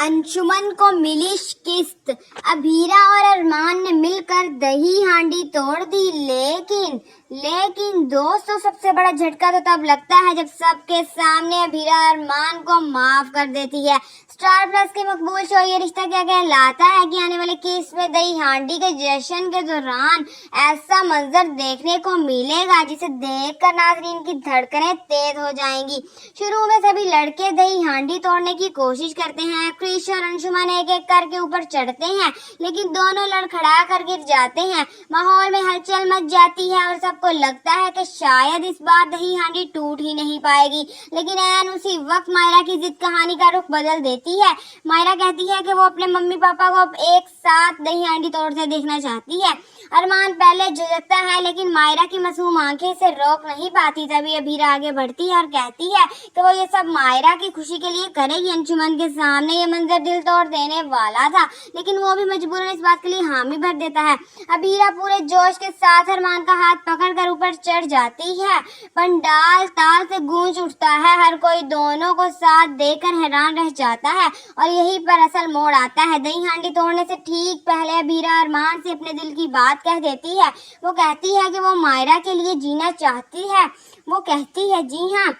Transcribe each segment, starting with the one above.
अंशुमन को मिली किस्त। अभीरा और अरमान ने मिलकर दही हांडी तोड़ दी। लेकिन दोस्तों, सबसे बड़ा झटका तो तब लगता है जब सबके सामने अभीरा अरमान को माफ कर देती है। स्टार प्लस के मकबूल शो ये रिश्ता क्या कहलाता है कि आने वाले किस्त में दही हांडी के जश्न के दौरान ऐसा मंजर देखने को मिलेगा जिसे देखकर नाज़रीन की धड़कनें तेज हो जाएंगी। शुरू में सभी लड़के दही हांडी तोड़ने की कोशिश करते हैं। क्रिश और अंशुमन एक एक करके ऊपर चढ़ते हैं, लेकिन दोनों लड़खड़ा कर गिर जाते हैं। माहौल में हलचल मच जाती है और सबको लगता है कि शायद इस बार दही हांडी टूट ही नहीं पाएगी। लेकिन ऐन उसी वक्त मायरा की जिद कहानी का रुख बदल देती है। मायरा कहती है कि वो अपने मम्मी पापा को अब एक साथ दही हांडी तोड़ते देखना चाहती है। अरमान पहले झिझकता है, लेकिन मायरा की मासूम आंखें इसे रोक नहीं पाती। तभी अभीरा आगे बढ़ती है और कहती है कि वो ये सब मायरा की खुशी के लिए करेगी। अंशुमन के सामने ये मंजर दिल तोड़ देने वाला था, लेकिन वो भी मजबूरन इस बात के लिए हामी भर देता है। अभीरा पूरे जोश के साथ अरमान का हाथ पकड़कर ऊपर चढ़ जाती है। पंडाल ताल से गूंज उठता है। हर कोई दोनों को साथ देकर हैरान रह जाता है और यहीं पर असल मोड़ आता है। दही हांडी तोड़ने से ठीक पहले अभीरा अरमान से अपने दिल की बात कह देती है। वो कहती है कि वो मायरा के लिए जीना चाहती है। वो कहती है जी हाँ,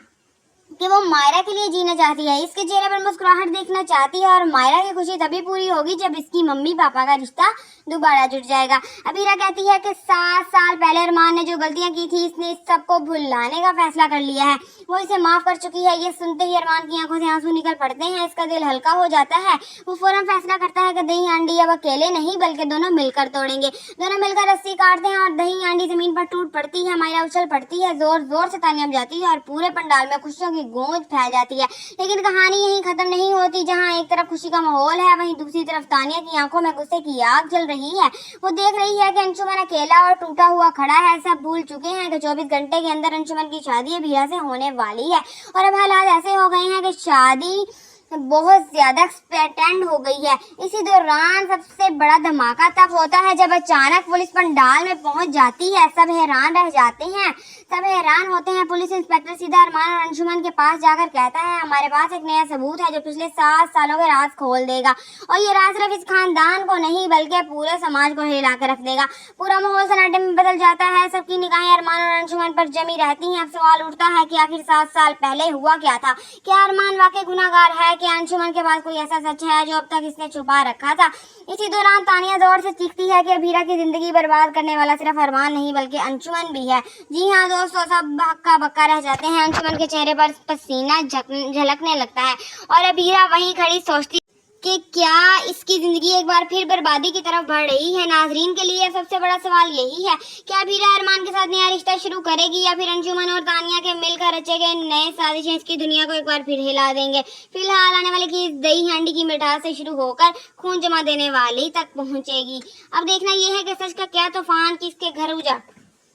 कि वो मायरा के लिए जीना चाहती है, इसके चेहरे पर मुस्कुराहट देखना चाहती है और मायरा की खुशी तभी पूरी होगी जब इसकी मम्मी पापा का रिश्ता दोबारा जुड़ जाएगा। अभीरा कहती है कि 7 साल पहले अरमान ने जो गलतियां की थी, इसने इस सबको भुलाने का फैसला कर लिया है। वो इसे माफ कर चुकी है। ये सुनते ही अरमान की आंखों से आंसू निकल पड़ते हैं। इसका दिल हल्का हो जाता है। वो फौरन फैसला करता है कि दही हांडी अब अकेले नहीं बल्कि दोनों मिलकर तोड़ेंगे। दोनों मिलकर रस्सी काटते हैं और दही हांडी जमीन पर टूट पड़ती है। मायरा उछल पड़ती है, जोर जोर से तालियां बजाती है और पूरे पंडाल में खुशियों की गूंज फैल जाती है। लेकिन कहानी यहीं खत्म नहीं होती। जहां एक तरफ खुशी का माहौल है, वहीं दूसरी तरफ तानिया की आंखों में गुस्से की आग जल रही है। वो देख रही है कि अंशुमन अकेला और टूटा हुआ खड़ा है। सब भूल चुके हैं कि 24 घंटे के अंदर अंशुमन की शादी अभीरा से होने वाली है और अब हालात ऐसे हो गए हैं कि शादी बहुत ज्यादा एक्सपेक्टेंट हो गई है। इसी दौरान सबसे बड़ा धमाका तब होता है जब अचानक पुलिस पंडाल में पहुंच जाती है। सब हैरान रह जाते हैं, सब हैरान होते हैं। पुलिस इंस्पेक्टर सीधा अरमान और अंशुमन के पास जाकर कहता है, हमारे पास एक नया सबूत है जो पिछले 7 सालों के राज खोल देगा और ये राज सिर्फ इस खानदान को नहीं बल्कि पूरे समाज को हिला कर रख देगा। पूरा माहौल सन्नाटे में बदल जाता है। सबकी निगाहें अरमान और अंशुमन पर जमी रहती हैं। अब सवाल उठता है कि आखिर 7 साल पहले हुआ क्या था? क्या अरमान वाकई गुनाहगार है? क्या अंशुमन के पास कोई ऐसा सच है जो अब तक इसने छुपा रखा था? इसी दौरान तानिया जोर से चीखती है कि अभीरा की जिंदगी बर्बाद करने वाला सिर्फ अरमान नहीं बल्कि अंशुमन भी है। जी हाँ दोस्तों, सब हक्का बक्का रह जाते हैं। अंशुमन के चेहरे पर पसीना झलकने लगता है और अभीरा वहीं खड़ी सोचती कि क्या इसकी जिंदगी एक बार फिर बर्बादी की तरफ बढ़ रही है। नाजरीन के लिए सबसे बड़ा सवाल यही है, क्या अभीरा अरमान के साथ नया रिश्ता शुरू करेगी या फिर अंशुमन और तानिया के मिलकर रचे गए नए साजिशें इसकी दुनिया को एक बार फिर हिला देंगे। फिलहाल आने वाले की दही हांडी की मिठास से शुरू होकर खून जमा देने वाली तक पहुंचेगी। अब देखना यह है कि सच का क्या तूफान किसके घर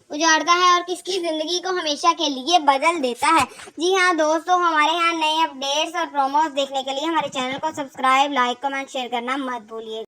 उजाड़ता है और किसकी जिंदगी को हमेशा के लिए बदल देता है। जी हाँ दोस्तों, हमारे यहाँ नए अपडेट्स और प्रोमोस देखने के लिए हमारे चैनल को सब्सक्राइब, लाइक, कमेंट, शेयर करना मत भूलिए।